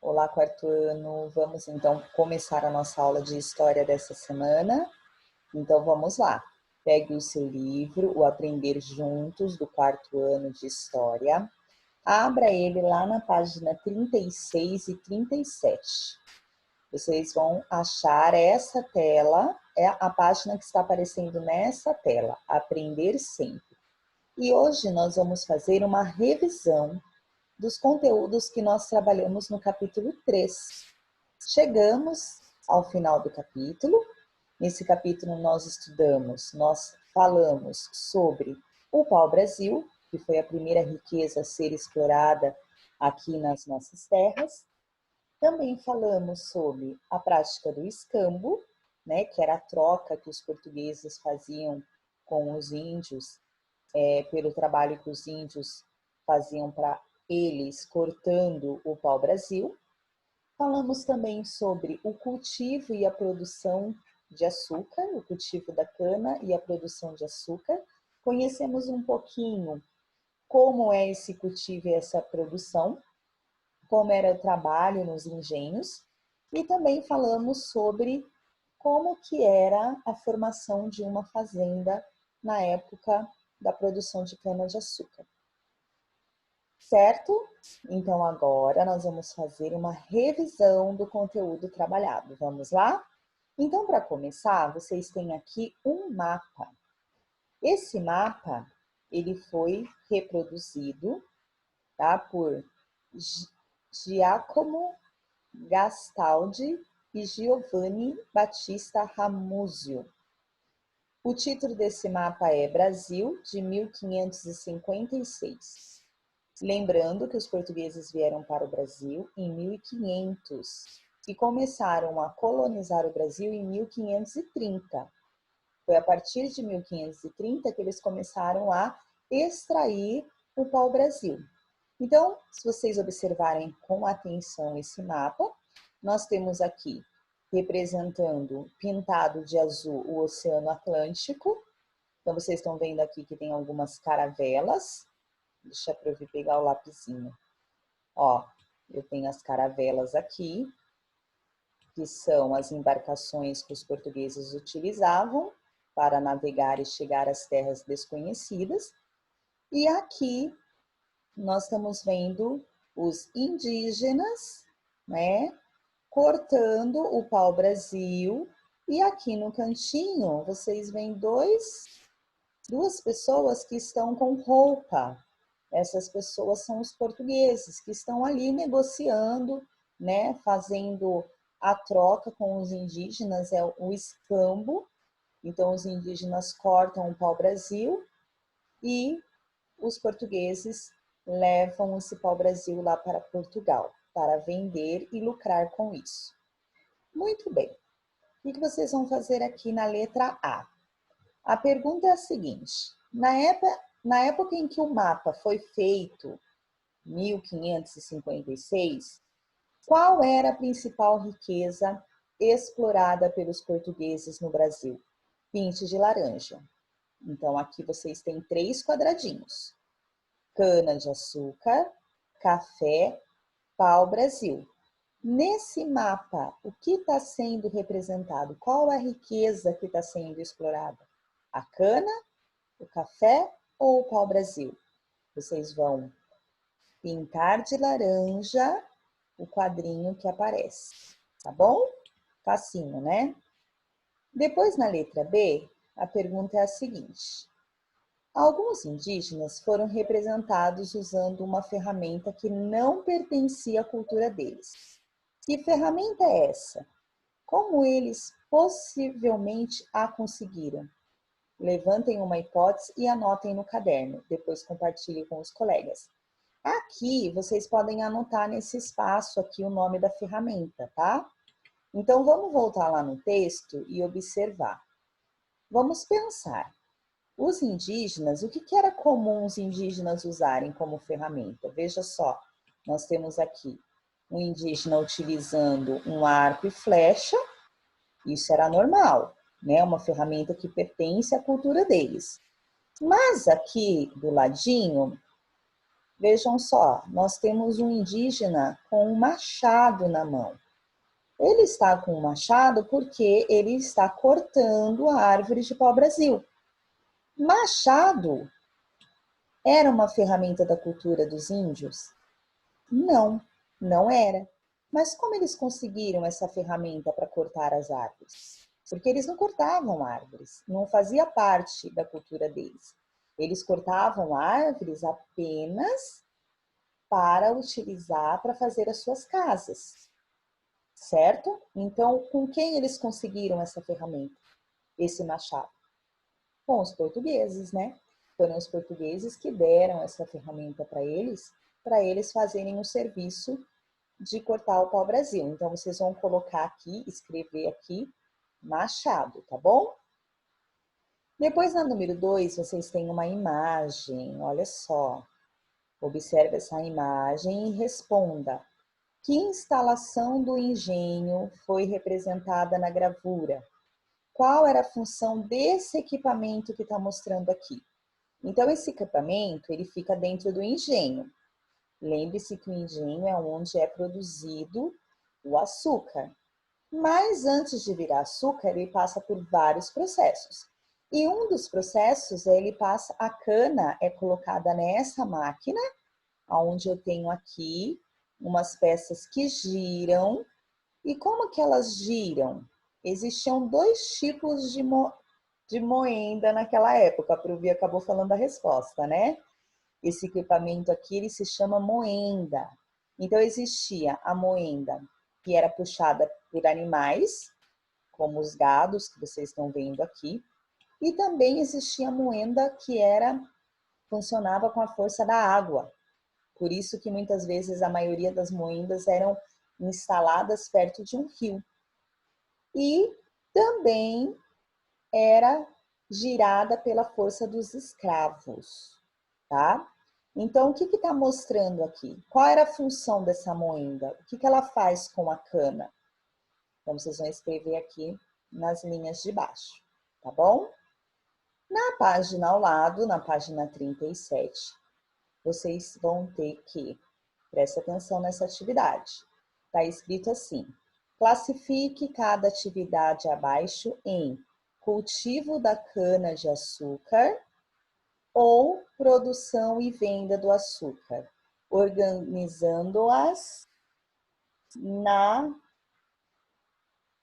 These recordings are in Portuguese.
Olá, quarto ano. Vamos então começar a nossa aula de história dessa semana. Então vamos lá. Pegue o seu livro, o Aprender Juntos, do quarto ano de história. Abra ele lá na página 36 e 37. Vocês vão achar essa tela, é a página que está aparecendo nessa tela, Aprender Sempre. E hoje nós vamos fazer uma revisão dos conteúdos que nós trabalhamos no capítulo 3. Chegamos ao final do capítulo. Nesse capítulo nós falamos sobre o pau-brasil, que foi a primeira riqueza a ser explorada aqui nas nossas terras. Também falamos sobre a prática do escambo, né, que era a troca que os portugueses faziam com os índios, pelo trabalho que os índios faziam para eles cortando o pau-brasil. Falamos também sobre o cultivo e a produção de açúcar, o cultivo da cana e a produção de açúcar. Conhecemos um pouquinho como é esse cultivo e essa produção, como era o trabalho nos engenhos, e também falamos sobre como que era a formação de uma fazenda na época da produção de cana-de-açúcar. Certo? Então agora nós vamos fazer uma revisão do conteúdo trabalhado. Vamos lá? Então, para começar, vocês têm aqui um mapa. Esse mapa, ele foi reproduzido, tá, por Giacomo Gastaldi e Giovanni Battista Ramuzio. O título desse mapa é Brasil, de 1556. Lembrando que os portugueses vieram para o Brasil em 1500 e começaram a colonizar o Brasil em 1530. Foi a partir de 1530 que eles começaram a extrair o pau-brasil. Então, se vocês observarem com atenção esse mapa, nós temos aqui representando pintado de azul o Oceano Atlântico. Então, vocês estão vendo aqui que tem algumas caravelas. Deixa eu vir pegar o lapisinho. Ó, eu tenho as caravelas aqui, que são as embarcações que os portugueses utilizavam para navegar e chegar às terras desconhecidas. E aqui nós estamos vendo os indígenas, né, cortando o pau-brasil. E aqui no cantinho, vocês veem duas pessoas que estão com roupa. Essas pessoas são os portugueses que estão ali negociando, né, fazendo a troca com os indígenas, é o escambo. Então, os indígenas cortam o pau-brasil e os portugueses levam esse pau-brasil lá para Portugal, para vender e lucrar com isso. Muito bem. O que vocês vão fazer aqui na letra A? A pergunta é a seguinte: na época em que o mapa foi feito, 1556, qual era a principal riqueza explorada pelos portugueses no Brasil? Pinte de laranja. Então, aqui vocês têm 3 quadradinhos. Cana-de-açúcar, café, pau-brasil. Nesse mapa, o que está sendo representado? Qual é a riqueza que está sendo explorada? A cana, o café ou o pau-brasil? Vocês vão pintar de laranja o quadrinho que aparece, tá bom? Facinho, né? Depois, na letra B, a pergunta é a seguinte: alguns indígenas foram representados usando uma ferramenta que não pertencia à cultura deles. Que ferramenta é essa? Como eles possivelmente a conseguiram? Levantem uma hipótese e anotem no caderno, depois compartilhem com os colegas. Aqui, vocês podem anotar nesse espaço aqui o nome da ferramenta, tá? Então, vamos voltar lá no texto e observar. Vamos pensar. Os indígenas, o que era comum os indígenas usarem como ferramenta? Veja só, nós temos aqui um indígena utilizando um arco e flecha, isso era normal, né? Uma ferramenta que pertence à cultura deles. Mas aqui do ladinho, Vejam só, nós temos um indígena com um machado na mão. Ele está com um machado porque ele está cortando a árvore de pau-brasil. Machado era uma ferramenta da cultura dos índios? Não, não era. Mas como eles conseguiram essa ferramenta para cortar as árvores? Porque eles não cortavam árvores, não fazia parte da cultura deles. Eles cortavam árvores apenas para utilizar para fazer as suas casas, certo? Então, com quem eles conseguiram essa ferramenta, esse machado? Com os portugueses, né? Foram os portugueses que deram essa ferramenta para eles fazerem o serviço de cortar o pau-brasil. Então, vocês vão colocar aqui, escrever aqui, machado, tá bom? Depois, na número 2, vocês têm uma imagem, olha só. Observe essa imagem e responda. Que instalação do engenho foi representada na gravura? Qual era a função desse equipamento que está mostrando aqui? Então, esse equipamento, ele fica dentro do engenho. Lembre-se que o engenho é onde é produzido o açúcar. Mas antes de virar açúcar, ele passa por vários processos. E um dos processos, ele passa, a cana é colocada nessa máquina, onde eu tenho aqui umas peças que giram. E como que elas giram? Existiam dois tipos de moenda naquela época. A Pruvi acabou falando a resposta, né? Esse equipamento aqui, ele se chama moenda. Então, existia a moenda que era puxada por animais, como os gados que vocês estão vendo aqui. E também existia a moenda que funcionava com a força da água. Por isso que muitas vezes a maioria das moendas eram instaladas perto de um rio. E também era girada pela força dos escravos, tá? Então, o que está mostrando aqui? Qual era a função dessa moenda? O que ela faz com a cana? Então, vocês vão escrever aqui nas linhas de baixo, tá bom? Na página ao lado, na página 37, vocês vão ter que, presta atenção nessa atividade. Está escrito assim, classifique cada atividade abaixo em cultivo da cana-de-açúcar ou produção e venda do açúcar, organizando-as na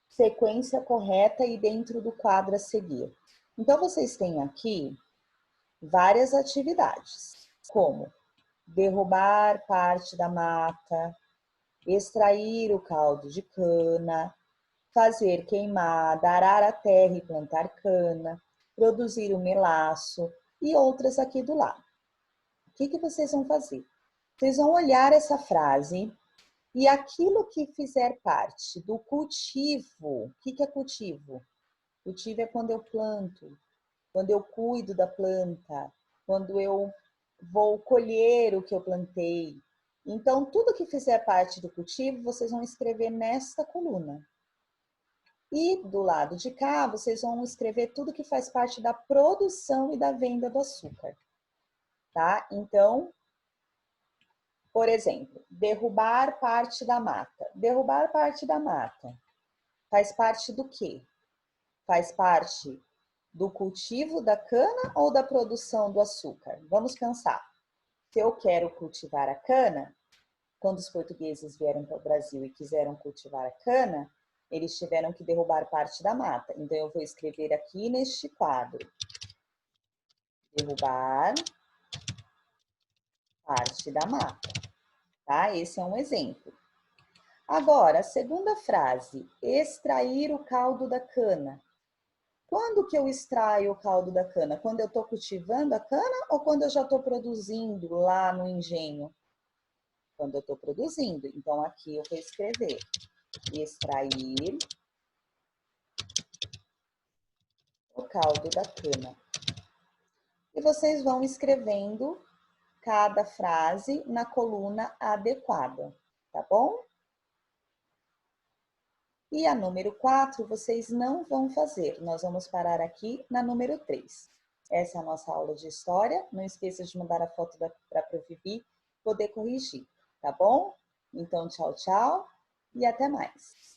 sequência correta e dentro do quadro a seguir. Então, vocês têm aqui várias atividades, como derrubar parte da mata, extrair o caldo de cana, fazer queimada, arar a terra e plantar cana, produzir o melaço e outras aqui do lado. O que vocês vão fazer? Vocês vão olhar essa frase e aquilo que fizer parte do cultivo. O que é cultivo? Cultivo é quando eu planto, quando eu cuido da planta, quando eu vou colher o que eu plantei. Então, tudo que fizer parte do cultivo, vocês vão escrever nesta coluna. E do lado de cá, vocês vão escrever tudo que faz parte da produção e da venda do açúcar, tá? Então, por exemplo, derrubar parte da mata. Derrubar parte da mata faz parte do quê? Faz parte do cultivo da cana ou da produção do açúcar? Vamos pensar. Se eu quero cultivar a cana, quando os portugueses vieram para o Brasil e quiseram cultivar a cana, eles tiveram que derrubar parte da mata. Então, eu vou escrever aqui neste quadro. Derrubar parte da mata, tá? Esse é um exemplo. Agora, a segunda frase, extrair o caldo da cana. Quando que eu extraio o caldo da cana? Quando eu estou cultivando a cana ou quando eu já estou produzindo lá no engenho? Quando eu estou produzindo. Então, aqui eu vou escrever extrair o caldo da cana. E vocês vão escrevendo cada frase na coluna adequada, tá bom? E a número 4, vocês não vão fazer. Nós vamos parar aqui na número 3. Essa é a nossa aula de história. Não esqueça de mandar a foto para a Prof. Vivi poder corrigir, tá bom? Então, tchau, tchau e até mais.